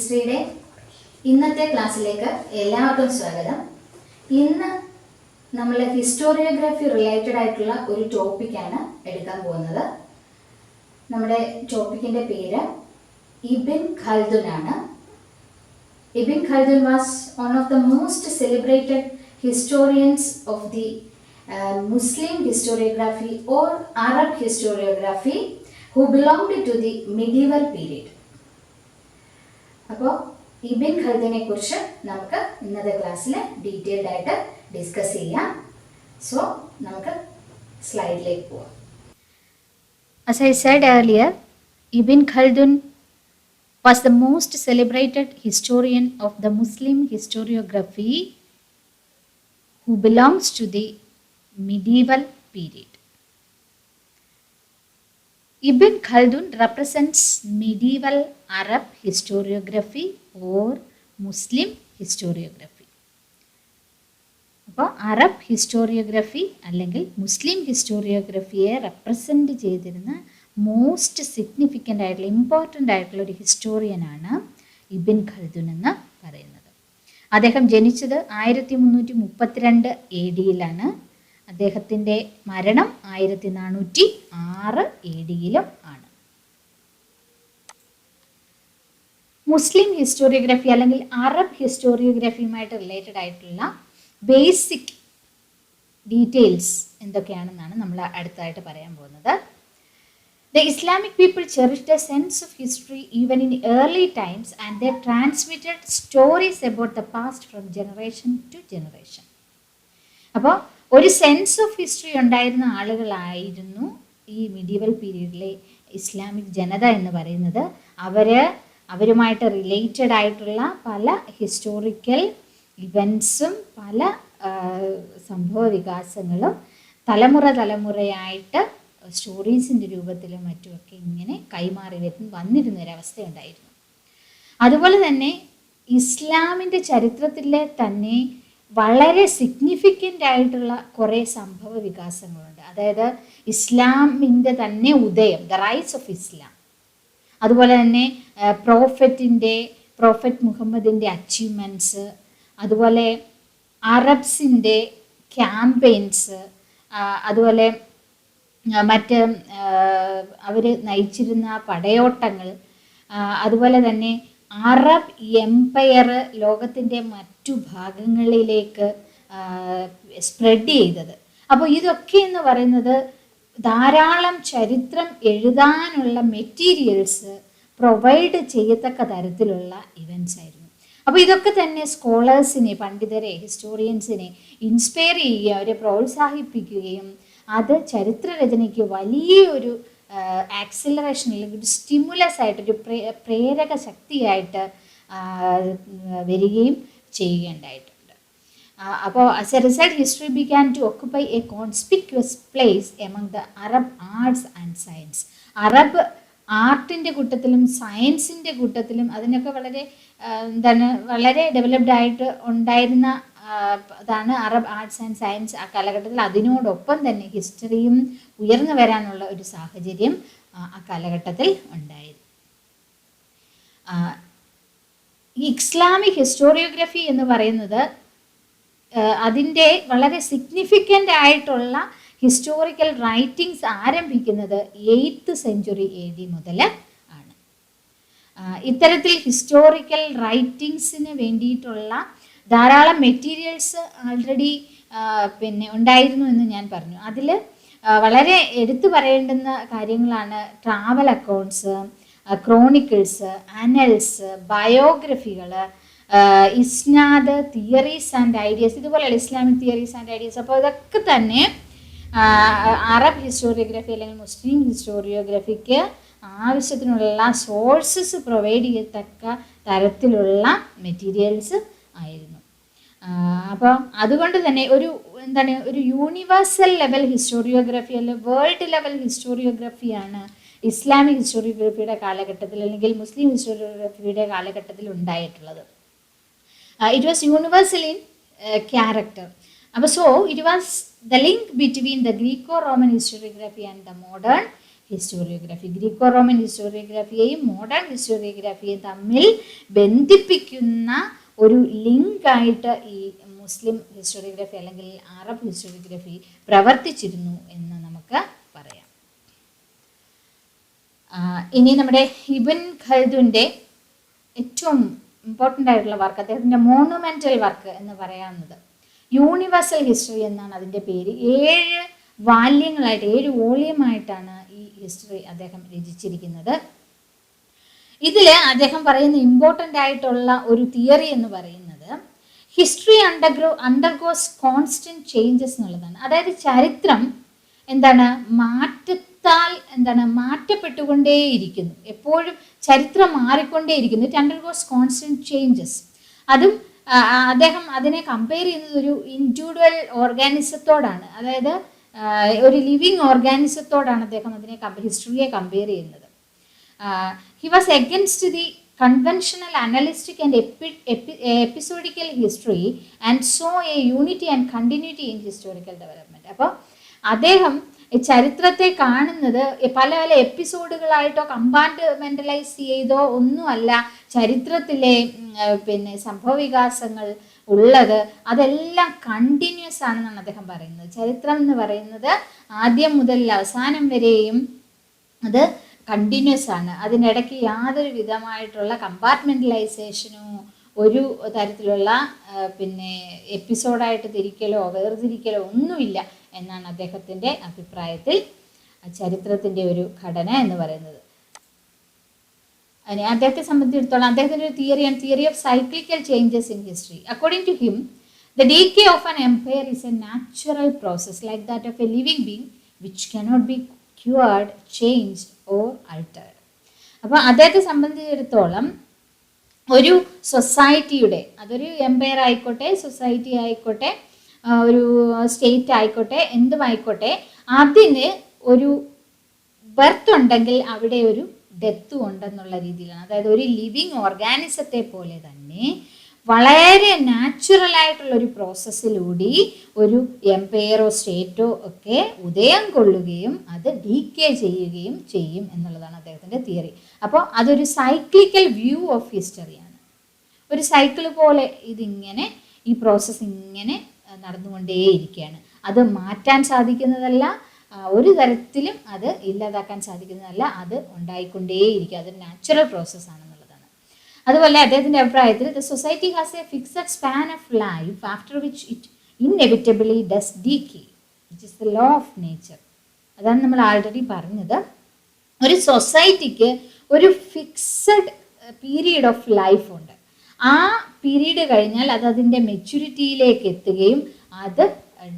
ഹിസ്റ്ററിയുടെ ഇന്നത്തെ ക്ലാസ്സിലേക്ക് എല്ലാവർക്കും സ്വാഗതം. ഇന്ന് നമ്മൾ ഹിസ്റ്റോറിയോഗ്രാഫി റിലേറ്റഡ് ആയിട്ടുള്ള ഒരു ടോപ്പിക്കാണ് എടുക്കാൻ പോകുന്നത്. നമ്മുടെ ടോപ്പിക്കിൻ്റെ പേര് ഇബിൻ ഖൽദുൻ ആണ്. Ibn Khaldun was one of the most celebrated historians of the Muslim historiography or Arab historiography who belonged to the medieval period. അപ്പോൾ ഇബിൻ ഖൽദുനെ കുറിച്ച് നമുക്ക് ഇന്നത്തെ ക്ലാസ്സിൽ ഡീറ്റെയിൽഡ് ആയിട്ട് ഡിസ്കസ് ചെയ്യാം. സോ നമുക്ക് സ്ലൈഡിലേക്ക് പോവാം. As I said earlier, Ibn Khaldun was the most celebrated historian of the Muslim historiography who belongs to the medieval period. Ibn Khaldun represents medieval Arab historiography or Muslim historiography. അപ്പോൾ Arab historiography അല്ലെങ്കിൽ മുസ്ലിം ഹിസ്റ്റോറിയോഗ്രഫിയെ represent ചെയ്തിരുന്ന most significant ആയിട്ടുള്ള important ആയിട്ടുള്ള ഒരു ഹിസ്റ്റോറിയനാണ് ഇബിൻ ഖൽദുൻ എന്ന് പറയുന്നത്. അദ്ദേഹം ജനിച്ചത് 1332 AD അദ്ദേഹത്തിൻ്റെ മരണം 1406 AD ആണ്. മുസ്ലിം ഹിസ്റ്റോറിയോഗ്രഫി അല്ലെങ്കിൽ അറബ് ഹിസ്റ്റോറിയോഗ്രഫിയുമായിട്ട് റിലേറ്റഡ് ആയിട്ടുള്ള ബേസിക് ഡീറ്റെയിൽസ് എന്തൊക്കെയാണെന്നാണ് നമ്മൾ അടുത്തതായിട്ട് പറയാൻ പോകുന്നത്. The Islamic people cherished a sense of history even in early times and they transmitted stories about the past from generation to generation. അപ്പോൾ ഒരു സെൻസ് ഓഫ് ഹിസ്റ്ററി ഉണ്ടായിരുന്ന ആളുകളായിരുന്നു ഈ മിഡീവൽ പീരീഡിലെ ഇസ്ലാമിക് ജനത എന്ന് പറയുന്നത്. അവരുമായിട്ട് റിലേറ്റഡ് ആയിട്ടുള്ള പല ഹിസ്റ്റോറിക്കൽ ഇവൻസും പല സംഭവ വികാസങ്ങളും തലമുറയായിട്ട് സ്റ്റോറീസിൻ്റെ രൂപത്തിലും മറ്റുമൊക്കെ ഇങ്ങനെ കൈമാറി വന്നിരുന്നൊരവസ്ഥയുണ്ടായിരുന്നു. അതുപോലെ തന്നെ ഇസ്ലാമിൻ്റെ ചരിത്രത്തിലെ തന്നെ വളരെ സിഗ്നിഫിക്കൻ്റ് ആയിട്ടുള്ള കുറേ സംഭവ വികാസങ്ങളുണ്ട്. അതായത് ഇസ്ലാമിൻ്റെ തന്നെ ഉദയം, ദ റൈസ് ഓഫ് ഇസ്ലാം, അതുപോലെ തന്നെ പ്രോഫറ്റ് മുഹമ്മദിൻ്റെ അച്ചീവ്മെൻറ്റ്സ്, അതുപോലെ അറബ്സിൻ്റെ ക്യാമ്പയിൻസ്, അതുപോലെ മറ്റ് അവർ നയിച്ചിരുന്ന പടയോട്ടങ്ങൾ, അതുപോലെ തന്നെ അറബ് എംപയർ ലോകത്തിൻ്റെ മറ്റു ഭാഗങ്ങളിലേക്ക് സ്പ്രെഡ് ചെയ്തത്. അപ്പോൾ ഇതൊക്കെ എന്ന് പറയുന്നത് ധാരാളം ചരിത്രം എഴുതാനുള്ള മെറ്റീരിയൽസ് പ്രൊവൈഡ് ചെയ്യത്തക്ക തരത്തിലുള്ള ഇവൻറ്റ്സ് ആയിരുന്നു. അപ്പോൾ ഇതൊക്കെ തന്നെ സ്കോളേഴ്സിനെ, പണ്ഡിതരെ, ഹിസ്റ്റോറിയൻസിനെ ഇൻസ്പയർ ചെയ്യുകയും അവരെ പ്രോത്സാഹിപ്പിക്കുകയും അത് ചരിത്രരചനയ്ക്ക് വലിയൊരു ആക്സിലറേഷൻ അല്ലെങ്കിൽ ഒരു സ്റ്റിമുലസ് ആയിട്ടൊരു പ്രേരക ശക്തിയായിട്ട് വരികയും ചെയ്യുകയുണ്ടായിട്ടുണ്ട്. അപ്പോൾ as a result history began to occupy a conspicuous place among the Arab arts and science. Arab ആർട്ടിൻ്റെ കൂട്ടത്തിലും സയൻസിൻ്റെ കൂട്ടത്തിലും അതിനൊക്കെ വളരെ ഡെവലപ്ഡ് ആയിട്ട് ഉണ്ടായിരുന്ന അതാണ് അറബ് ആർട്സ് ആൻഡ് സയൻസ് ആ കാലഘട്ടത്തിൽ. അതിനോടൊപ്പം തന്നെ ഹിസ്റ്ററിയും ഉയർന്നു വരാനുള്ള ഒരു സാഹചര്യം ആ കാലഘട്ടത്തിൽ ഉണ്ടായിരുന്നു. ഈ ഇസ്ലാമിക് ഹിസ്റ്റോറിയോഗ്രഫി എന്ന് പറയുന്നത് അതിൻ്റെ വളരെ സിഗ്നിഫിക്കൻ്റ് ആയിട്ടുള്ള ഹിസ്റ്റോറിക്കൽ റൈറ്റിങ്സ് ആരംഭിക്കുന്നത് 8th century AD മുതൽ ആണ്. ഇത്തരത്തിൽ ഹിസ്റ്റോറിക്കൽ റൈറ്റിങ്സിന് വേണ്ടിയിട്ടുള്ള ധാരാളം മെറ്റീരിയൽസ് ആൾറെഡി ഉണ്ടായിരുന്നു എന്ന് ഞാൻ പറഞ്ഞു. അതിൽ വളരെ എടുത്തു പറയേണ്ടുന്ന കാര്യങ്ങളാണ് ട്രാവൽ അക്കൗണ്ട്സ്, ക്രോണിക്കിൾസ്, അനൽസ്, ബയോഗ്രഫികൾ, ഇസ്നാദ്, തിയറീസ് ആൻഡ് ഐഡിയാസ്, ഇതുപോലെയുള്ള ഇസ്ലാമിക് തിയറീസ് ആൻഡ് ഐഡിയാസ്. അപ്പോൾ ഇതൊക്കെ തന്നെ അറബ് ഹിസ്റ്റോറിയോഗ്രഫി അല്ലെങ്കിൽ മുസ്ലിം ഹിസ്റ്റോറിയോഗ്രഫിക്ക് ആവശ്യത്തിനുള്ള സോഴ്സസ് പ്രൊവൈഡ് ചെയ്യത്തക്ക തരത്തിലുള്ള മെറ്റീരിയൽസ് ആയിരുന്നു. അപ്പോൾ അതുകൊണ്ട് തന്നെ ഒരു യൂണിവേഴ്സൽ ലെവൽ ഹിസ്റ്റോറിയോഗ്രഫി അല്ലെങ്കിൽ വേൾഡ് ലെവൽ ഹിസ്റ്റോറിയോഗ്രഫിയാണ് ഇസ്ലാമിക് ഹിസ്റ്റോറിയോഗ്രഫിയുടെ കാലഘട്ടത്തിൽ അല്ലെങ്കിൽ മുസ്ലിം ഹിസ്റ്റോറിയോഗ്രഫിയുടെ കാലഘട്ടത്തിൽ ഉണ്ടായിട്ടുള്ളത്. It was universal in character. അപ്പോൾ it was the link between the Greco-Roman historiography and the modern historiography. Greco Roman ഹിസ്റ്റോറിയോഗ്രാഫിയെയും മോഡേൺ ഹിസ്റ്റോറിയോഗ്രാഫിയെയും തമ്മിൽ ബന്ധിപ്പിക്കുന്ന ഒരു ലിങ്കായിട്ട് ഈ മുസ്ലിം ഹിസ്റ്റോറിയോഗ്രാഫി അല്ലെങ്കിൽ അറബ് ഹിസ്റ്റോറിയോഗ്രാഫി പ്രവർത്തിച്ചിരുന്നു എന്ന് നമുക്ക് പറയാം. ഇനി നമ്മുടെ ഇബ്ൻ ഖൽദുൻ്റെ ഏറ്റവും ഇമ്പോർട്ടൻ്റ് ആയിട്ടുള്ള വർക്ക്, അദ്ദേഹത്തിൻ്റെ മോണുമെൻ്റൽ വർക്ക് എന്ന് പറയാവുന്നത് യൂണിവേഴ്സൽ ഹിസ്റ്ററി എന്നാണ് അതിൻ്റെ പേര്. 7 വാല്യങ്ങളായിട്ട് 7 വോളിയമായിട്ടാണ് ഈ ഹിസ്റ്ററി അദ്ദേഹം രചിച്ചിരിക്കുന്നത്. ഇതിൽ അദ്ദേഹം പറയുന്ന ഇമ്പോർട്ടൻ്റ് ആയിട്ടുള്ള ഒരു തിയറി എന്ന് പറയുന്നത് ഹിസ്റ്ററി അണ്ടർഗോസ് കോൺസ്റ്റന്റ് ചേഞ്ചസ് എന്നുള്ളതാണ്. അതായത് ചരിത്രം മാറ്റപ്പെട്ടുകൊണ്ടേയിരിക്കുന്നു, എപ്പോഴും ചരിത്രം മാറിക്കൊണ്ടേയിരിക്കുന്നു. It undergoes constant changes. അതും അദ്ദേഹം അതിനെ കമ്പയർ ചെയ്യുന്നത് ഒരു ഇൻഡിവിജ്വൽ ഓർഗാനിസത്തോടാണ്, അതായത് ഒരു ലിവിങ് ഓർഗാനിസത്തോടാണ് അദ്ദേഹം അതിനെ ഹിസ്റ്ററിയെ കമ്പയർ ചെയ്യുന്നത്. He was against the conventional analytic and episodical history and saw a unity and continuity in historical development. അപ്പോൾ അദ്ദേഹം ചരിത്രത്തെ കാണുന്നത് പല പല എപ്പിസോഡുകളായിട്ടോ കമ്പാർട്ട്മെൻ്റലൈസ് ചെയ്തോ ഒന്നുമല്ല ചരിത്രത്തിലെ സംഭവവികാസങ്ങൾ ഉള്ളത്, അതെല്ലാം കണ്ടിന്യൂസ് ആണെന്നാണ് അദ്ദേഹം പറയുന്നത്. ചരിത്രം എന്ന് പറയുന്നത് ആദ്യം മുതൽ അവസാനം വരെയും അത് കണ്ടിന്യൂസ് ആണ്. അതിനിടയ്ക്ക് യാതൊരു വിധമായിട്ടുള്ള കമ്പാർട്ട്മെൻ്റലൈസേഷനോ ഒരു തരത്തിലുള്ള എപ്പിസോഡായിട്ട് തിരിക്കലോ വേർതിരിക്കലോ ഒന്നുമില്ല എന്നാണ് അദ്ദേഹത്തിൻ്റെ അഭിപ്രായത്തിൽ ചരിത്രത്തിൻ്റെ ഒരു ഘടന എന്ന് പറയുന്നത്. അദ്ദേഹത്തെ സംബന്ധിച്ചിടത്തോളം അദ്ദേഹത്തിൻ്റെ ഒരു theory of cyclical changes in history. According to him, the decay of an empire is a natural process like that of a living being which cannot be cured, changed or altered. അപ്പോൾ അദ്ദേഹത്തെ സംബന്ധിച്ചിടത്തോളം ഒരു സൊസൈറ്റിയുടെ, അതൊരു Empire ആയിക്കോട്ടെ, society ആയിക്കോട്ടെ, ഒരു state ആയിക്കോട്ടെ, എന്തുമായിക്കോട്ടെ, അതിന് ഒരു ബർത്ത് ഉണ്ടെങ്കിൽ അവിടെ ഒരു ഡെത്തും ഉണ്ടെന്നുള്ള രീതിയിലാണ്. അതായത് ഒരു ലിവിങ് ഓർഗാനിസത്തെ പോലെ തന്നെ വളരെ നാച്ചുറൽ ആയിട്ടുള്ള ഒരു പ്രോസസ്സിലൂടെ ഒരു എംപയറോ സ്റ്റേറ്റോ ഒക്കെ ഉദയം കൊള്ളുകയും അത് ഡീക്കേ ചെയ്യുകയും ചെയ്യും എന്നുള്ളതാണ് അദ്ദേഹത്തിൻ്റെ തിയറി. അപ്പോൾ അതൊരു സൈക്ലിക്കൽ വ്യൂ ഓഫ് ഹിസ്റ്ററിയാണ്. ഒരു സൈക്കിൾ പോലെ ഇതിങ്ങനെ ഈ പ്രോസസ്സ് ഇങ്ങനെ നടന്നുകൊണ്ടേയിരിക്കുകയാണ്. അത് മാറ്റാൻ സാധിക്കുന്നതല്ല, ഒരു തരത്തിലും അത് ഇല്ലാതാക്കാൻ സാധിക്കുന്നതല്ല, അത് ഉണ്ടായിക്കൊണ്ടേയിരിക്കുക. അതൊരു നാച്ചുറൽ പ്രോസസ്സാണെന്നുള്ളതാണ്. അതുപോലെ അദ്ദേഹത്തിൻ്റെ അഭിപ്രായത്തിൽ the society has a fixed span of life after which it inevitably does decay, which is the law of nature. അതാണ് നമ്മൾ ആൾറെഡി പറഞ്ഞത്. ഒരു സൊസൈറ്റിക്ക് ഒരു ഫിക്സഡ് പീരീഡ് ഓഫ് ലൈഫ് ഉണ്ട്. ആ പീരീഡ് കഴിഞ്ഞാൽ അത് അതിൻ്റെ മെച്യൂരിറ്റിയിലേക്ക് എത്തുകയും അത്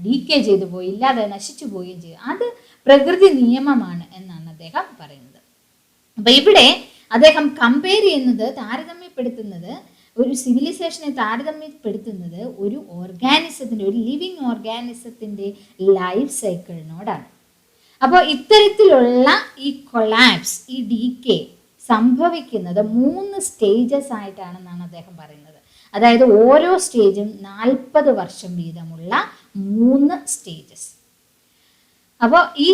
ഡീക്കേ ചെയ്തു പോയി, ഇല്ലാതെ നശിച്ചു പോവുകയും ചെയ്യും. അത് പ്രകൃതി നിയമമാണ് എന്നാണ് അദ്ദേഹം പറയുന്നത്. അപ്പം ഇവിടെ അദ്ദേഹം കമ്പയർ ചെയ്യുന്നത്, താരതമ്യപ്പെടുത്തുന്നത്, ഒരു സിവിലൈസേഷനെ താരതമ്യപ്പെടുത്തുന്നത് ഒരു ഓർഗാനിസത്തിൻ്റെ, ഒരു ലിവിങ് ഓർഗാനിസത്തിൻ്റെ ലൈഫ് സൈക്കിളിനോടാണ്. അപ്പോൾ ഇത്തരത്തിലുള്ള ഈ കൊളാപ്സ്, ഈ ഡീക്കേ സംഭവിക്കുന്നത് 3 സ്റ്റേജസ് ആയിട്ടാണെന്നാണ് അദ്ദേഹം പറയുന്നത്. അതായത് ഓരോ സ്റ്റേജും 40 വർഷം വീതമുള്ള 3 സ്റ്റേജസ്. അപ്പോൾ ഈ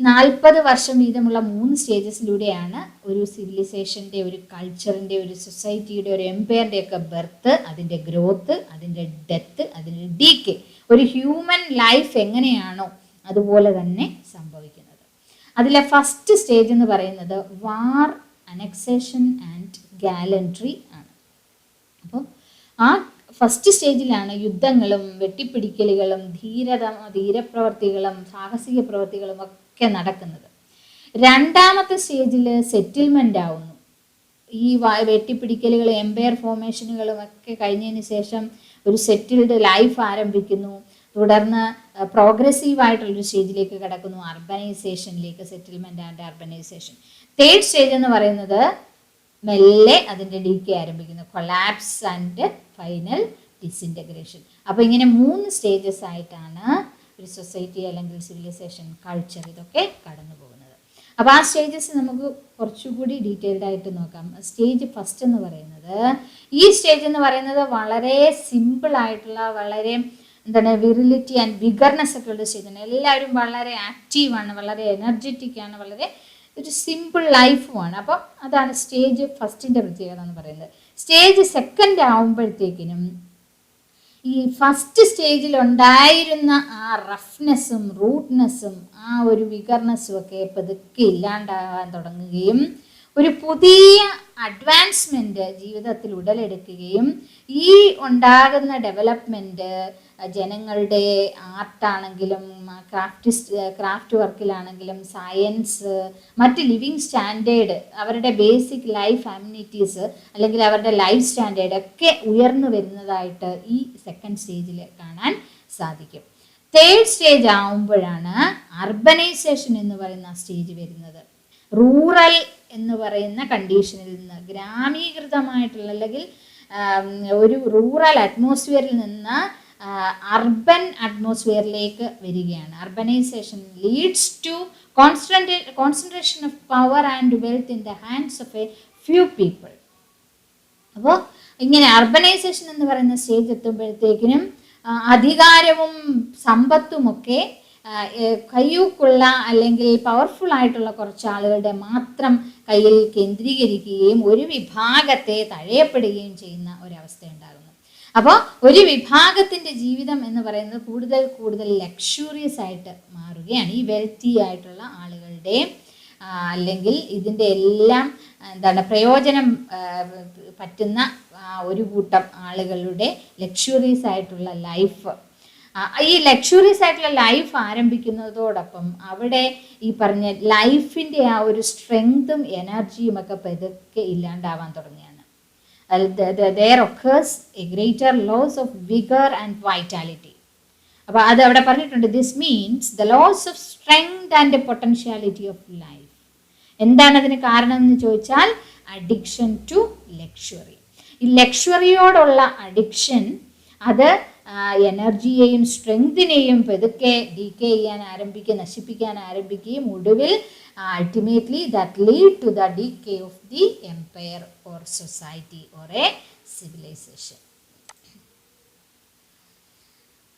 40 വർഷം വീതമുള്ള 3 സ്റ്റേജസിലൂടെയാണ് ഒരു സിവിലൈസേഷൻ്റെ, ഒരു കൾച്ചറിൻ്റെ, ഒരു സൊസൈറ്റിയുടെ, ഒരു എംപയറിൻ്റെ ഒക്കെ ബർത്ത്, അതിൻ്റെ ഗ്രോത്ത്, അതിൻ്റെ ഡെത്ത്, അതിൻ്റെ ഡീക്കേ, ഒരു ഹ്യൂമൻ ലൈഫ് എങ്ങനെയാണോ അതുപോലെ തന്നെ സംഭവിക്കുന്നത്. അതിലെ ഫസ്റ്റ് സ്റ്റേജ് എന്ന് പറയുന്നത് വാർ, അനക്സേഷൻ ആൻഡ് ഗാലൻട്രി ആണ്. അപ്പോൾ ആ ഫസ്റ്റ് സ്റ്റേജിലാണ് യുദ്ധങ്ങളും വെട്ടിപ്പിടിക്കലുകളും ധീരപ്രവർത്തികളും സാഹസിക പ്രവർത്തികളും ഒക്കെ നടക്കുന്നത്. രണ്ടാമത്തെ സ്റ്റേജിൽ സെറ്റിൽമെൻ്റ് ആവുന്നു. ഈ വെട്ടിപ്പിടിക്കലുകളും എംപയർ ഫോർമേഷനുകളും ഒക്കെ കഴിഞ്ഞതിന് ശേഷം ഒരു സെറ്റിൽഡ് ലൈഫ് ആരംഭിക്കുന്നു. തുടർന്ന് പ്രോഗ്രസീവായിട്ടുള്ളൊരു സ്റ്റേജിലേക്ക് കിടക്കുന്നു, അർബനൈസേഷനിലേക്ക്, settlement and urbanisation. Third stage എന്ന് പറയുന്നത് മെല്ലെ അതിൻ്റെ ഡീക്കേ ആരംഭിക്കുന്നു, കൊളാപ്സ് ആൻഡ് ഫൈനൽ ഡിസിൻറ്റഗ്രേഷൻ. അപ്പോൾ ഇങ്ങനെ 3 സ്റ്റേജസ് ആയിട്ടാണ് ഒരു സൊസൈറ്റി അല്ലെങ്കിൽ സിവിലൈസേഷൻ, കൾച്ചർ ഇതൊക്കെ കടന്നു പോകുന്നത്. അപ്പോൾ ആ സ്റ്റേജസ് നമുക്ക് കുറച്ചുകൂടി ഡീറ്റെയിൽഡ് ആയിട്ട് നോക്കാം. സ്റ്റേജ് ഫസ്റ്റ് എന്ന് പറയുന്നത്, ഈ സ്റ്റേജ് എന്ന് പറയുന്നത് വളരെ സിമ്പിൾ ആയിട്ടുള്ള, വളരെ വിറിലിറ്റി ആൻഡ് വിഗർനെസ് ഒക്കെ ഉള്ള സ്റ്റേജാണ്. എല്ലാവരും വളരെ ആക്റ്റീവാണ്, വളരെ എനർജറ്റിക് ആണ്, വളരെ ഒരു സിമ്പിൾ ലൈഫുമാണ്. അപ്പം അതാണ് സ്റ്റേജ് ഫസ്റ്റിൻ്റെ പ്രത്യേകത എന്ന് പറയുന്നത്. സ്റ്റേജ് സെക്കൻഡ് ആവുമ്പോഴത്തേക്കിനും ഈ ഫസ്റ്റ് സ്റ്റേജിൽ ഉണ്ടായിരുന്ന ആ റഫ്നെസ്സും റൂട്ട്നെസ്സും ആ ഒരു വികർനെസ്സും ഒക്കെ പതുക്കെ ഇല്ലാണ്ടാകാൻ തുടങ്ങുകയും ഒരു പുതിയ അഡ്വാൻസ്മെൻറ്റ് ജീവിതത്തിൽ ഉടലെടുക്കുകയും ഈ ഉണ്ടാകുന്ന ഡെവലപ്മെൻറ്റ് ജനങ്ങളുടെ ആർട്ടാണെങ്കിലും ക്രാഫ്റ്റ് വർക്കിലാണെങ്കിലും സയൻസ്, മറ്റ് ലിവിങ് സ്റ്റാൻഡേർഡ്, അവരുടെ ബേസിക് ലൈഫ് അമ്യൂണിറ്റീസ് അല്ലെങ്കിൽ അവരുടെ ലൈഫ് സ്റ്റാൻഡേർഡ് ഒക്കെ ഉയർന്നു വരുന്നതായിട്ട് ഈ സെക്കൻഡ് സ്റ്റേജിൽ കാണാൻ സാധിക്കും. തേർഡ് സ്റ്റേജ് ആവുമ്പോഴാണ് അർബനൈസേഷൻ എന്ന് പറയുന്ന സ്റ്റേജ് വരുന്നത്. റൂറൽ എന്ന് പറയുന്ന കണ്ടീഷനിൽ നിന്ന് ഗ്രാമീകൃതമായിട്ടുള്ള അല്ലെങ്കിൽ ഒരു റൂറൽ അറ്റ്മോസ്ഫിയറിൽ നിന്ന് അർബൻ അറ്റ്മോസ്ഫിയറിലേക്ക് വരികയാണ്. Urbanisation leads to concentration of power and wealth in the hands of a few people. അപ്പോൾ ഇങ്ങനെ അർബനൈസേഷൻ എന്ന് പറയുന്ന സ്റ്റേജ് എത്തുമ്പോഴത്തേക്കിനും അധികാരവും സമ്പത്തുമൊക്കെ കയ്യൂക്കുള്ള അല്ലെങ്കിൽ പവർഫുൾ ആയിട്ടുള്ള കുറച്ച് ആളുകളുടെ മാത്രം കയ്യിൽ കേന്ദ്രീകരിക്കുകയും ഒരു വിഭാഗത്തെ തഴയപ്പെടുകയും ചെയ്യുന്ന ഒരവസ്ഥ ഉണ്ടാകുന്നു. അപ്പോൾ ഒരു വിഭാഗത്തിൻ്റെ ജീവിതം എന്ന് പറയുന്നത് കൂടുതൽ കൂടുതൽ ലക്ഷൂറിയസ് ആയിട്ട് മാറുകയാണ്. ഈ വെൽത്തി ആയിട്ടുള്ള ആളുകളുടെ അല്ലെങ്കിൽ ഇതിൻ്റെ എല്ലാം പ്രയോജനം പറ്റുന്ന ഒരു കൂട്ടം ആളുകളുടെ ലക്ഷൂറിയസ് ആയിട്ടുള്ള ലൈഫ്, ഈ ലക്ഷൂറിയസ് ആയിട്ടുള്ള ലൈഫ് ആരംഭിക്കുന്നതോടൊപ്പം അവിടെ ഈ പറഞ്ഞ ലൈഫിൻ്റെ ആ ഒരു സ്ട്രെങ്തും എനർജിയും ഒക്കെ പതുക്കെ ഇല്ലാണ്ടാവാൻ തുടങ്ങിയാണ്. There occurs a greater loss of vigor and vitality. അപ്പോൾ അത് അവിടെ പറഞ്ഞിട്ടുണ്ട്. This means the loss of strength and the potentiality of life. എന്താണ് അതിന് കാരണം എന്ന് ചോദിച്ചാൽ അഡിക്ഷൻ ടു ലക്ഷറി. ഈ ലക്ഷറിയോടുള്ള അഡിക്ഷൻ അത് എനർജിയെയും സ്ട്രെങ്തിനെയും പതുക്കെ ഡീക്കേ ചെയ്യാൻ ആരംഭിക്കുകയും നശിപ്പിക്കാൻ ആരംഭിക്കുകയും ഒടുവിൽ ultimately that lead to the decay of the empire or society or a civilization.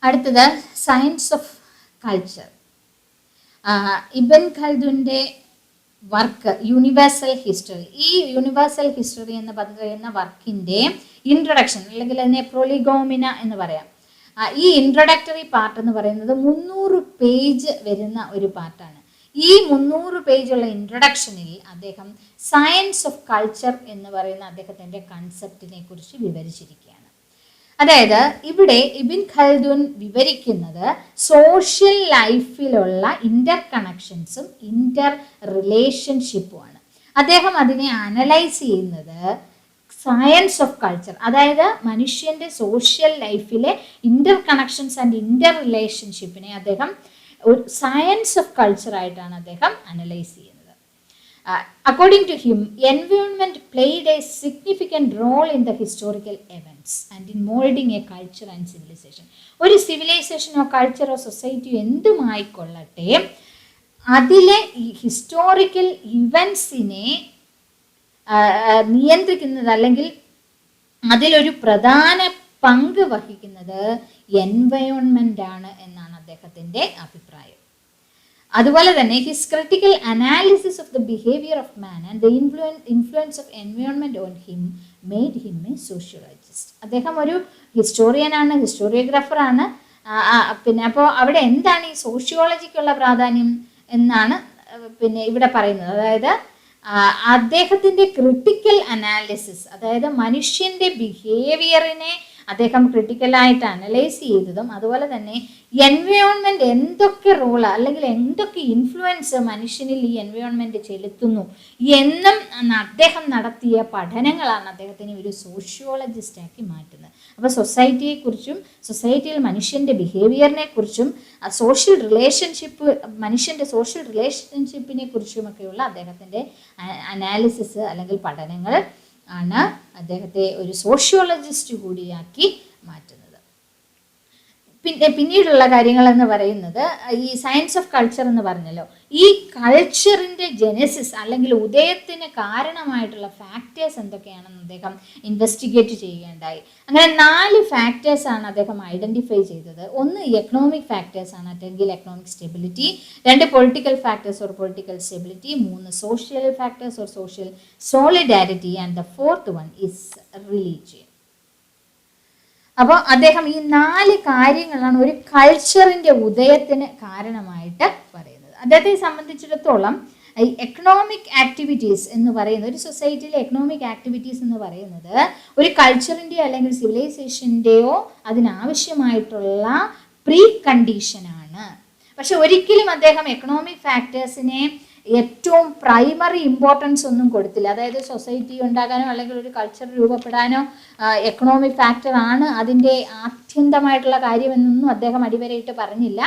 അടുത്തത് സയൻസ് ഓഫ് കൾച്ചർ. ഇബ്ൻ ഖൽദുൻ്റെ വർക്ക് യൂണിവേഴ്സൽ ഹിസ്റ്ററി. ഈ യൂണിവേഴ്സൽ ഹിസ്റ്ററി എന്ന് പറയുന്ന വർക്കിൻ്റെ ഇൻട്രൊഡക്ഷൻ അല്ലെങ്കിൽ അതിനെ പ്രൊലിഗോമിന എന്ന് പറയാം. ഈ ഇൻട്രൊഡക്ടറി പാർട്ട് എന്ന് പറയുന്നത് 300 പേജ് വരുന്ന ഒരു പാർട്ടാണ്. ഈ 300 പേജുള്ള ഇൻട്രൊഡക്ഷനിൽ അദ്ദേഹം സയൻസ് ഓഫ് കൾച്ചർ എന്ന് പറയുന്ന അദ്ദേഹത്തിൻ്റെ കൺസെപ്റ്റിനെ കുറിച്ച് വിവരിച്ചിരിക്കുകയാണ്. അതായത് ഇവിടെ ഇബ്ൻ ഖൽദുൻ വിവരിക്കുന്നത് സോഷ്യൽ ലൈഫിലുള്ള ഇൻ്റർ കണക്ഷൻസും ഇൻ്റർ റിലേഷൻഷിപ്പുമാണ്. അദ്ദേഹം അതിനെ അനലൈസ് ചെയ്യുന്നത് സയൻസ് ഓഫ് കൾച്ചർ, അതായത് മനുഷ്യൻ്റെ സോഷ്യൽ ലൈഫിലെ ഇൻ്റർ കണക്ഷൻസ് ആൻഡ് ഇൻ്റർ റിലേഷൻഷിപ്പിനെ അദ്ദേഹം ഒരു സയൻസ് ഓഫ് കൾച്ചറായിട്ടാണ് അദ്ദേഹം അനലൈസ് ചെയ്യുന്നത്. According to him, environment played a significant role in the historical events and in moulding a culture and civilisation. ഒരു സിവിലൈസേഷനോ കൾച്ചറോ സൊസൈറ്റിയോ എന്തുമായിക്കൊള്ളട്ടെ, അതിലെ ഈ ഹിസ്റ്റോറിക്കൽ ഇവൻസിനെ നിയന്ത്രിക്കുന്നത് അല്ലെങ്കിൽ അതിലൊരു പ്രധാന പങ്ക് വഹിക്കുന്നത് എൻവയോൺമെൻ്റ് ആണ് എന്നാണ് അദ്ദേഹത്തിൻ്റെ അഭിപ്രായം. അതുപോലെ തന്നെ his critical analysis of the behaviour of man and the influence of environment on him made him A sociologist. അദ്ദേഹം ഒരു ഹിസ്റ്റോറിയനാണ്, ഹിസ്റ്റോറിയോഗ്രാഫറാണ്. പിന്നെ അപ്പോൾ അവിടെ എന്താണ് ഈ സോഷ്യോളജിക്കുള്ള പ്രാധാന്യം എന്നാണ് പിന്നെ ഇവിടെ പറയുന്നത്. അതായത് അദ്ദേഹത്തിൻ്റെ ക്രിട്ടിക്കൽ അനാലിസിസ്, അതായത് മനുഷ്യൻ്റെ ബിഹേവിയറിനെ അദ്ദേഹം ക്രിട്ടിക്കലായിട്ട് അനലൈസ് ചെയ്തതും അതുപോലെ തന്നെ എൻവയോൺമെൻറ്റ് എന്തൊക്കെ റോള് അല്ലെങ്കിൽ എന്തൊക്കെ ഇൻഫ്ലുവൻസ് മനുഷ്യനിൽ ഈ എൻവയോൺമെൻറ്റ് ചെലുത്തുന്നു എന്നും അദ്ദേഹം നടത്തിയ പഠനങ്ങളാണ് അദ്ദേഹത്തിനെ ഒരു സോഷ്യോളജിസ്റ്റാക്കി മാറ്റുന്നത്. അപ്പോൾ സൊസൈറ്റിയെക്കുറിച്ചും സൊസൈറ്റിയിൽ മനുഷ്യൻ്റെ ബിഹേവിയറിനെ കുറിച്ചും സോഷ്യൽ റിലേഷൻഷിപ്പ്, മനുഷ്യൻ്റെ സോഷ്യൽ റിലേഷൻഷിപ്പിനെ കുറിച്ചുമൊക്കെയുള്ള അദ്ദേഹത്തിൻ്റെ അനാലിസിസ് അല്ലെങ്കിൽ പഠനങ്ങൾ ആണ് അദ്ദേഹത്തെ ഒരു സോഷ്യോളജിസ്റ്റ് കൂടിയാക്കി മാറ്റുന്നത്. പിന്നീടുള്ള കാര്യങ്ങൾ എന്ന് പറയുന്നത് ഈ സയൻസ് ഓഫ് കൾച്ചർ എന്ന് പറഞ്ഞല്ലോ, ഈ കൾച്ചറിൻ്റെ ജെനസിസ് അല്ലെങ്കിൽ ഉദയത്തിന് കാരണമായിട്ടുള്ള ഫാക്ടേഴ്സ് എന്തൊക്കെയാണെന്ന് അദ്ദേഹം ഇൻവെസ്റ്റിഗേറ്റ് ചെയ്യുകയുണ്ടായി. അങ്ങനെ 4 ഫാക്ടേഴ്സാണ് അദ്ദേഹം ഐഡൻറ്റിഫൈ ചെയ്തത്. ഒന്ന് എക്കണോമിക് ഫാക്ടേഴ്സ് ആണ്, അല്ലെങ്കിൽ economic stability. 2 political factors or political stability. 3 social factors or social solidarity. And the 4th one is religion. അപ്പോൾ അദ്ദേഹം ഈ 4 കാര്യങ്ങളാണ് ഒരു കൾച്ചറിൻ്റെ ഉദയത്തിന് കാരണമായിട്ട് പറയുന്നത്. അദ്ദേഹത്തെ സംബന്ധിച്ചിടത്തോളം ഈ എക്കണോമിക് ആക്ടിവിറ്റീസ് എന്ന് പറയുന്നത്, ഒരു സൊസൈറ്റിയിലെ എക്കണോമിക് ആക്ടിവിറ്റീസ് എന്ന് പറയുന്നത് ഒരു കൾച്ചറിൻ്റെയോ അല്ലെങ്കിൽ സിവിലൈസേഷൻ്റെയോ അതിനാവശ്യമായിട്ടുള്ള പ്രീ കണ്ടീഷനാണ്. പക്ഷെ ഒരിക്കലും അദ്ദേഹം എക്കണോമിക് ഫാക്ടേഴ്സിനെ ഏറ്റവും പ്രൈമറി ഇമ്പോർട്ടൻസ് ഒന്നും കൊടുത്തില്ല. അതായത് സൊസൈറ്റി ഉണ്ടാകാനോ അല്ലെങ്കിൽ ഒരു കൾച്ചർ രൂപപ്പെടാനോ എക്കണോമിക് ഫാക്ടർ ആണ് അതിൻ്റെ ആത്യന്തമായിട്ടുള്ള കാര്യമെന്നൊന്നും അദ്ദേഹം അടിവരയിട്ട് പറഞ്ഞില്ല.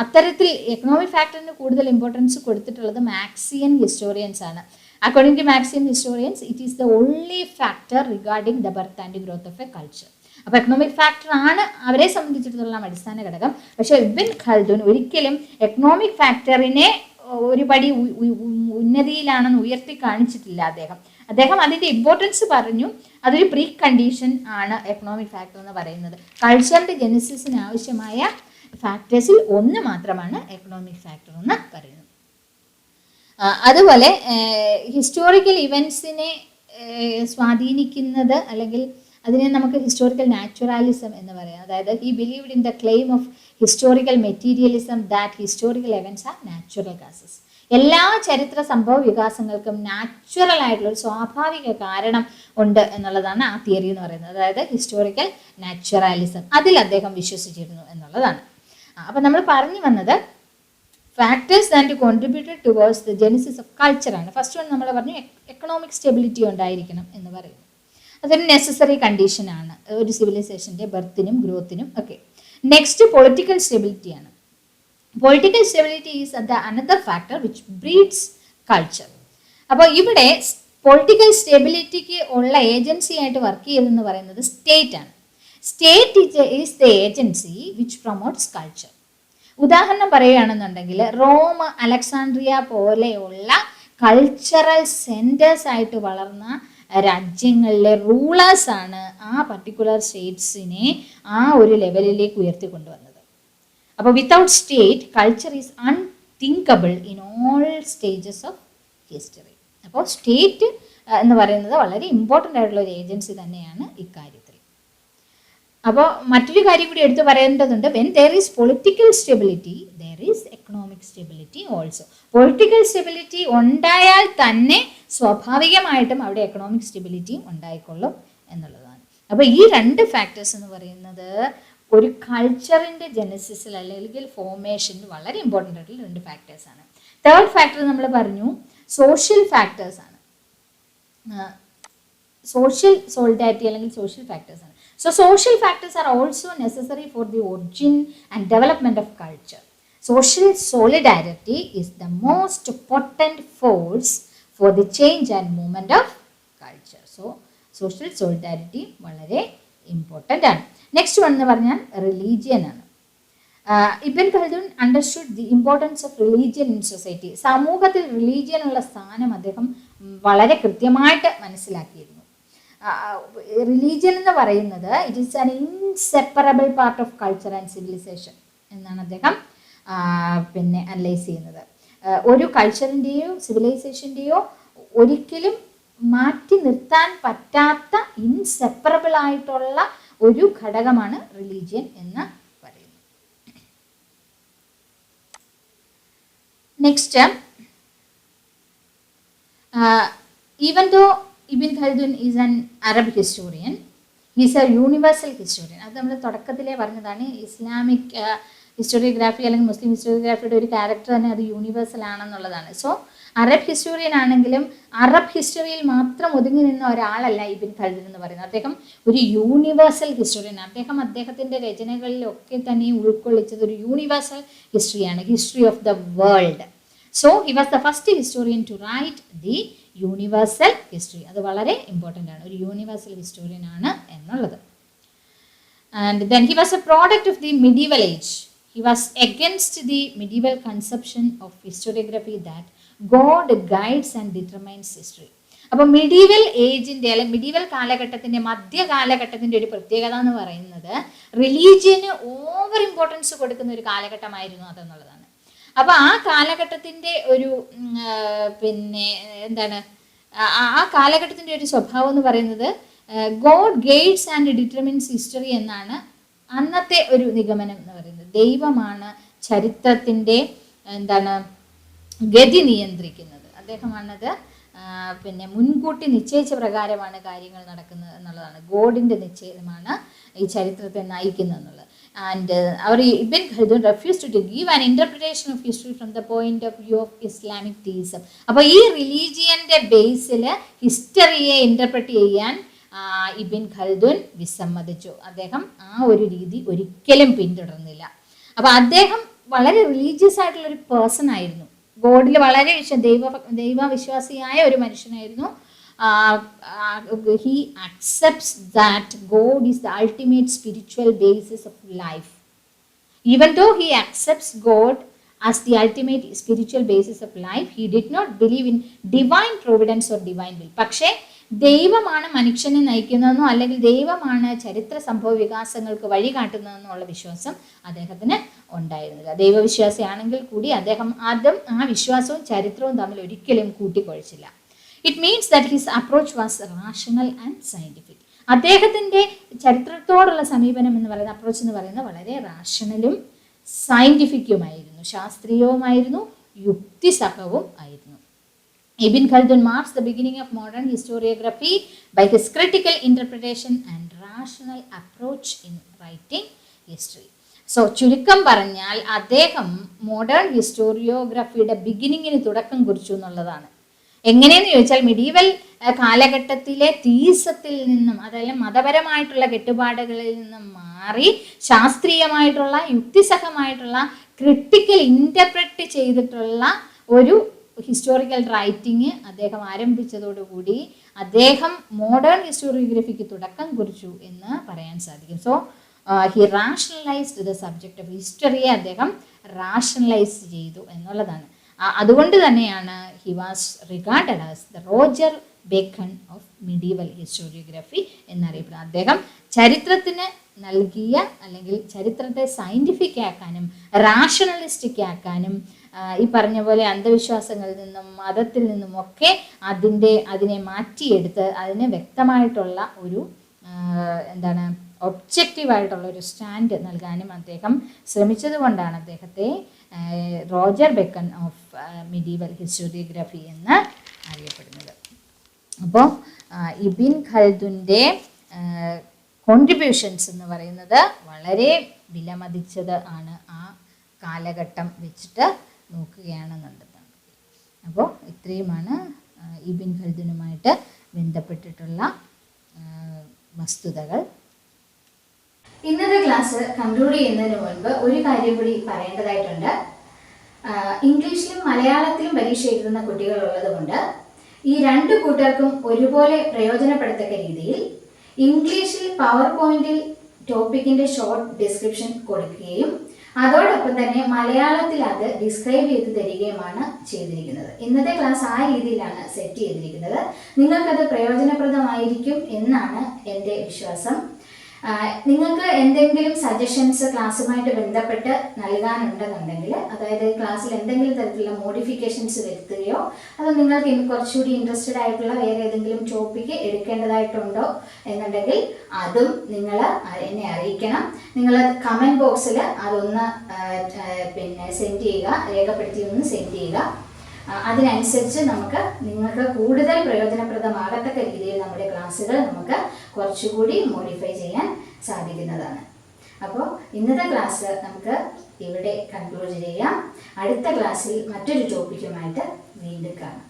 അത്തരത്തിൽ എക്കണോമിക് ഫാക്ടറിന് കൂടുതൽ ഇമ്പോർട്ടൻസ് കൊടുത്തിട്ടുള്ളത് മാക്സിയൻ ഹിസ്റ്റോറിയൻസ് ആണ്. According to Marxian historians, it is the only factor regarding the birth and growth of a culture. അപ്പോൾ എക്കണോമിക് ഫാക്ടർ ആണ് അവരെ സംബന്ധിച്ചിടത്തോളം അടിസ്ഥാന ഘടകം. പക്ഷേ ഇബ്ൻ ഖൽദൂൻ ഒരിക്കലും എക്കണോമിക് ഫാക്ടറിനെ ഒരു പടി ഉന്നതിയിലാണെന്ന് ഉയർത്തി കാണിച്ചിട്ടില്ല. അദ്ദേഹം അതിൻ്റെ ഇമ്പോർട്ടൻസ് പറഞ്ഞു. അതൊരു പ്രീ കണ്ടീഷൻ ആണ് എക്കണോമിക് ഫാക്ടർ എന്ന് പറയുന്നത്. കൾച്ചറിൻ്റെ ജെനസിസിന് ആവശ്യമായ ഫാക്ടേഴ്സിൽ ഒന്ന് മാത്രമാണ് എക്കണോമിക് ഫാക്ടർ എന്ന് പറയുന്നത്. അതുപോലെ ഹിസ്റ്റോറിക്കൽ ഇവൻസിനെ സ്വാധീനിക്കുന്നത് അല്ലെങ്കിൽ അതിനെ നമുക്ക് ഹിസ്റ്റോറിക്കൽ നാച്ചുറാലിസം എന്ന് പറയാം. അതായത് he believed in the claim of historical materialism that historical events are natural causes. എല്ലാ ചരിത്ര സംഭവ വികാസങ്ങൾക്കും നാച്ചുറൽ ആയിട്ടുള്ള ഒരു സ്വാഭാവിക കാരണം ഉണ്ട് എന്നുള്ളതാണ് ആ തിയറി എന്ന് പറയുന്നത്. അതായത് ഹിസ്റ്റോറിക്കൽ നാച്ചുറാലിസം, അതിൽ അദ്ദേഹം വിശ്വസിച്ചിരുന്നു എന്നുള്ളതാണ്. അപ്പം നമ്മൾ പറഞ്ഞു വന്നത് factors and contributed towards the Genesis of culture ആണ്. ഫസ്റ്റ് വൺ നമ്മൾ പറഞ്ഞു എക്കണോമിക് സ്റ്റെബിലിറ്റി ഉണ്ടായിരിക്കണം എന്ന് പറയുന്നു. അതൊരു നെസസറി കണ്ടീഷനാണ് ഒരു സിവിലൈസേഷൻ്റെ ബർത്തിനും ഗ്രോത്തിനും ഒക്കെ. നെക്സ്റ്റ് പൊളിറ്റിക്കൽ സ്റ്റെബിലിറ്റിയാണ്. Political stability is the another factor which breeds culture. അപ്പോൾ ഇവിടെ പൊളിറ്റിക്കൽ സ്റ്റെബിലിറ്റിക്ക് ഉള്ള ഏജൻസി ആയിട്ട് വർക്ക് ചെയ്തെന്ന് പറയുന്നത് സ്റ്റേറ്റ് ആണ്. State is the agency which promotes culture. ഉദാഹരണം പറയുകയാണെന്നുണ്ടെങ്കിൽ റോം, അലക്സാണ്ട്രിയ പോലെയുള്ള കൾച്ചറൽ സെൻറ്റേഴ്സ് ആയിട്ട് വളർന്ന രാജ്യങ്ങളിലെ റൂളേഴ്സാണ് ആ പർട്ടിക്കുലർ സ്റ്റേറ്റ്സിനെ ആ ഒരു ലെവലിലേക്ക് ഉയർത്തിക്കൊണ്ടുവന്നത്. അപ്പോൾ without state culture is unthinkable in all stages of history. അപ്പോൾ സ്റ്റേറ്റ് എന്ന് പറയുന്നത് വളരെ ഇമ്പോർട്ടൻ്റ് ആയിട്ടുള്ള ഒരു ഏജൻസി തന്നെയാണ് ഇക്കാര്യത്തിൽ. അപ്പോൾ മറ്റൊരു കാര്യം കൂടി എടുത്തു പറയേണ്ടതുണ്ട്. When there is political stability there is economic stability also. Political stability ഉണ്ടായാൽ തന്നെ സ്വാഭാവികമായിട്ടും അവിടെ എക്കണോമിക് സ്റ്റെബിലിറ്റിയും ഉണ്ടായിക്കൊള്ളും എന്നുള്ളതാണ്. അപ്പോൾ ഈ 2 ഫാക്ടേഴ്സ് എന്ന് പറയുന്നത് ഒരു കൾച്ചറിൻ്റെ ജെനസിസിൽ അല്ലെങ്കിൽ ഫോർമേഷനിൽ വളരെ ഇമ്പോർട്ടൻ്റ് ആയിട്ടുള്ള 2 ഫാക്ടേഴ്സാണ്. തേർഡ് ഫാക്ടർ നമ്മൾ പറഞ്ഞു സോഷ്യൽ ഫാക്ടേഴ്സാണ്. സോഷ്യൽ സോളിഡാരിറ്റി അല്ലെങ്കിൽ social ഫാക്ടേഴ്സാണ്. So social factors are also necessary for the origin and development of culture. Social solidarity is the most potent force for the change and movement of culture. So social solidarity വളരെ important ആണ്. Next one എന്ന് പറഞ്ഞാൽ religion ആണ്. Ibn Khaldun understood the importance of religion in society. സമൂഹത്തിൽ റിലീജിയനുള്ള സ്ഥാനം അദ്ദേഹം വളരെ കൃത്യമായിട്ട് മനസ്സിലാക്കിയിരുന്നു. റിലീജിയൻ എന്ന് പറയുന്നത് it is an inseparable part of culture and civilisation എന്നാണ് അദ്ദേഹം അനലൈസ് ചെയ്യുന്നത്. ഒരു കൾച്ചറിൻ്റെയോ സിവിലൈസേഷൻ്റെയോ ഒരിക്കലും മാറ്റി നിർത്താൻ പറ്റാത്ത ഇൻസെപ്പറബിൾ ആയിട്ടുള്ള ഒരു ഘടകമാണ് റിലീജിയൻ എന്ന് പറയുന്നത്. Next, even though Ibn Khaldun is an Arab historian. He is a universal historian. അത് നമ്മൾ തുടക്കത്തിലേ പറഞ്ഞതാണ്. ഇസ്ലാമിക് ഹിസ്റ്റോറിയോഗ്രാഫി അല്ലെങ്കിൽ മുസ്ലിം ഹിസ്റ്റോറിയോഗ്രാഫിയുടെ ഒരു ക്യാരക്ടർ തന്നെ അത് യൂണിവേഴ്സൽ ആണെന്നുള്ളതാണ്. സോ അറബ് ഹിസ്റ്റോറിയൻ ആണെങ്കിലും അറബ് ഹിസ്റ്ററിയിൽ മാത്രം ഒതുങ്ങി നിന്ന ഒരാളല്ല ഇബ്ൻ ഖൽദൂൻ എന്ന് പറയുന്നത്. അദ്ദേഹം ഒരു യൂണിവേഴ്സൽ ഹിസ്റ്റോറിയൻ. അദ്ദേഹത്തിൻ്റെ രചനകളിലൊക്കെ തന്നെ ഉൾക്കൊള്ളിച്ചത് ഒരു യൂണിവേഴ്സൽ ഹിസ്റ്ററിയാണ്, history of the world. So he was the first historian to write the universal history. അത് വളരെ ഇമ്പോർട്ടൻ്റ് ആണ്, ഒരു യൂണിവേഴ്സൽ ഹിസ്റ്റോറിയൻ ആണ് എന്നുള്ളത്. And then he was a product of the medieval age. He was against the medieval conception of historiography that God guides and determines history. അപ്പോൾ medieval ഏജിൻ്റെ അല്ലെങ്കിൽ medieval കാലഘട്ടത്തിൻ്റെ മധ്യകാലഘട്ടത്തിൻ്റെ ഒരു പ്രത്യേകത എന്ന് പറയുന്നത് റിലീജിയന് ഓവർ ഇമ്പോർട്ടൻസ് കൊടുക്കുന്ന ഒരു കാലഘട്ടമായിരുന്നു അതെന്നുള്ളതാണ്. അപ്പോൾ ആ കാലഘട്ടത്തിൻ്റെ ഒരു പിന്നെ എന്താണ് ആ കാലഘട്ടത്തിൻ്റെ ഒരു സ്വഭാവം എന്ന് പറയുന്നത് God guides and determines history എന്നാണ് അന്നത്തെ ഒരു നിഗമനം എന്ന് പറയുന്നത്. ദൈവമാണ് ചരിത്രത്തിൻ്റെ എന്താണ് ഗതി നിയന്ത്രിക്കുന്നത്, അദ്ദേഹമാണത് പിന്നെ മുൻകൂട്ടി നിശ്ചയിച്ച പ്രകാരമാണ് കാര്യങ്ങൾ നടക്കുന്നത് എന്നുള്ളതാണ്. ഗോഡിൻ്റെ നിശ്ചയമാണ് ഈ ചരിത്രത്തെ നയിക്കുന്നത് എന്നുള്ളത്. ആൻഡ് അവർ Ibn Khaldun refused to give an interpretation of history from the point of view of Islamic theism. അപ്പോൾ ഈ റിലീജിയൻ്റെ ബേസിൽ ഹിസ്റ്ററിയെ ഇൻ്റർപ്രറ്റ് ചെയ്യാൻ ഇബ്ൻ ഖൽദൂൻ വിസമ്മതിച്ചു. അദ്ദേഹം ആ ഒരു രീതി ഒരിക്കലും പിന്തുടർന്നില്ല. അപ്പോൾ അദ്ദേഹം വളരെ റിലീജിയസ് ആയിട്ടുള്ളൊരു പേഴ്സൺ ആയിരുന്നു, ഗോഡിൽ വളരെ ദൈവവിശ്വാസിയായ ഒരു മനുഷ്യനായിരുന്നു. He accepts that God is the ultimate spiritual basis of life. Even though he accepts God as the ultimate spiritual basis of life, he did not believe in divine providence or divine will. പക്ഷേ ദൈവമാണ് മനുഷ്യനെ നയിക്കുന്നതെന്നോ അല്ലെങ്കിൽ ദൈവമാണ് ചരിത്ര സംഭവ വികാസങ്ങൾക്ക് വഴി കാട്ടുന്നതെന്നുള്ള വിശ്വാസം അദ്ദേഹത്തിന് ഉണ്ടായിരുന്നില്ല. ദൈവവിശ്വാസിയാണെങ്കിൽ കൂടി അദ്ദേഹം അതും ആ വിശ്വാസവും ചരിത്രവും തമ്മിൽ ഒരിക്കലും കൂട്ടിക്കുഴച്ചില്ല. It means that his approach was rational and scientific. അദ്ദേഹത്തിൻ്റെ ചരിത്രത്തോടുള്ള സമീപനം എന്ന് പറയുന്ന അപ്രോച്ച് എന്ന് പറയുന്നത് വളരെ റാഷണലും സയൻറ്റിഫിക്കുമായിരുന്നു, ശാസ്ത്രീയവുമായിരുന്നു, യുക്തിസഹവും ആയിരുന്നു. Ibn Khaldun marks the beginning of modern historiography by his critical interpretation and rational approach in writing history. So ചുരുക്കം പറഞ്ഞാൽ അദ്ദേഹം മോഡേൺ ഹിസ്റ്റോറിയോഗ്രഫിയുടെ ബിഗിനിങ്ങിന് തുടക്കം കുറിച്ചു എന്നുള്ളതാണ്. എങ്ങനെയെന്ന് ചോദിച്ചാൽ മിഡീവൽ കാലഘട്ടത്തിലെ തീസത്തിൽ നിന്നും അതായത് മതപരമായിട്ടുള്ള കെട്ടുപാടുകളിൽ നിന്നും മാറി ശാസ്ത്രീയമായിട്ടുള്ള യുക്തിസഹമായിട്ടുള്ള ക്രിട്ടിക്കൽ ഇൻ്റർപ്രറ്റ് ചെയ്തിട്ടുള്ള ഒരു ഹിസ്റ്റോറിക്കൽ റൈറ്റിംഗ് അദ്ദേഹം ആരംഭിച്ചതോടുകൂടി അദ്ദേഹം മോഡേൺ ഹിസ്റ്റോറിയോഗ്രഫിക്ക് തുടക്കം കുറിച്ചു എന്ന് പറയാൻ സാധിക്കും. So he rationalised the subject of ഹിസ്റ്ററിയെ അദ്ദേഹം റാഷണലൈസ് ചെയ്തു എന്നുള്ളതാണ്. അതുകൊണ്ട് തന്നെയാണ് he was regarded as the Roger Bacon of medieval historiography എന്നറിയപ്പെടുന്നത്. അദ്ദേഹം ചരിത്രത്തിന് നൽകിയ അല്ലെങ്കിൽ ചരിത്രത്തെ സയൻറ്റിഫിക് ആക്കാനും റാഷണലിസ്റ്റിക് ആക്കാനും ഈ പറഞ്ഞ പോലെ അന്ധവിശ്വാസങ്ങളിൽ നിന്നും മതത്തിൽ നിന്നും ഒക്കെ അതിനെ മാറ്റിയെടുത്ത് അതിന് വ്യക്തമായിട്ടുള്ള ഒരു എന്താണ് ഒബ്ജക്റ്റീവായിട്ടുള്ള ഒരു സ്റ്റാൻഡ് നൽകാനും അദ്ദേഹം ശ്രമിച്ചത് കൊണ്ടാണ് അദ്ദേഹത്തെ Roger beckon of medieval historiography എന്ന് അറിയപ്പെടുന്നത്. അപ്പോൾ ഇബിൻ ഖൽദുൻ്റെ കോൺട്രിബ്യൂഷൻസ് എന്ന് പറയുന്നത് വളരെ വിലമതിച്ചത് ആണ് ആ കാലഘട്ടം വെച്ചിട്ട് നോക്കുകയാണെന്നുള്ളതാണ്. അപ്പോൾ ഇത്രയുമാണ് ഇബിൻ ഖൽദുനുമായിട്ട് ബന്ധപ്പെട്ടിട്ടുള്ള വസ്തുതകൾ. ഇന്നത്തെ ക്ലാസ് കൺക്ലൂഡ് ചെയ്യുന്നതിന് മുൻപ് ഒരു കാര്യം കൂടി പറയേണ്ടതായിട്ടുണ്ട്. ഇംഗ്ലീഷിലും മലയാളത്തിലും പരീക്ഷ എഴുതുന്ന കുട്ടികളുള്ളത് കൊണ്ട് ഈ രണ്ട് കൂട്ടർക്കും ഒരുപോലെ പ്രയോജനപ്പെടത്തക്ക രീതിയിൽ ഇംഗ്ലീഷിൽ പവർ പോയിന്റിൽ ടോപ്പിക്കിൻ്റെ ഷോർട്ട് ഡിസ്ക്രിപ്ഷൻ കൊടുക്കുകയും അതോടൊപ്പം തന്നെ മലയാളത്തിൽ അത് ഡിസ്ക്രൈബ് ചെയ്ത് തരികയുമാണ് ചെയ്തിരിക്കുന്നത്. ഇന്നത്തെ ക്ലാസ് ആ രീതിയിലാണ് സെറ്റ് ചെയ്തിരിക്കുന്നത്. നിങ്ങൾക്കത് പ്രയോജനപ്രദമായിരിക്കും എന്നാണ് എൻ്റെ വിശ്വാസം. നിങ്ങൾക്ക് എന്തെങ്കിലും സജഷൻസ് ക്ലാസ്സുമായിട്ട് ബന്ധപ്പെട്ട് നൽകാനുണ്ടെന്നുണ്ടെങ്കിൽ, അതായത് ക്ലാസ്സിൽ എന്തെങ്കിലും തരത്തിലുള്ള മോഡിഫിക്കേഷൻസ് വരുത്തുകയോ അതോ നിങ്ങൾക്ക് കുറച്ചുകൂടി ഇൻട്രസ്റ്റഡ് ആയിട്ടുള്ള വേറെ ഏതെങ്കിലും ടോപ്പിക്ക് എടുക്കേണ്ടതായിട്ടുണ്ടോ എന്നുണ്ടെങ്കിൽ അതും നിങ്ങൾ എന്നെ അറിയിക്കണം. നിങ്ങൾ കമൻറ്റ് ബോക്സിൽ അതൊന്ന് സെൻഡ് ചെയ്യുക, രേഖപ്പെടുത്തി ഒന്ന് സെൻഡ് ചെയ്യുക. അതിനനുസരിച്ച് നിങ്ങൾക്ക് കൂടുതൽ പ്രയോജനപ്രദമാകത്തക്ക രീതിയിൽ നമ്മുടെ ക്ലാസ്സുകൾ നമുക്ക് കുറച്ചുകൂടി മോഡിഫൈ ചെയ്യാൻ സാധിക്കുന്നതാണ്. അപ്പോൾ ഇന്നത്തെ ക്ലാസ് നമുക്ക് ഇവിടെ കൺക്ലൂഡ് ചെയ്യാം. അടുത്ത ക്ലാസ്സിൽ മറ്റൊരു ടോപ്പിക്കുമായിട്ട് വീണ്ടും കാണാം.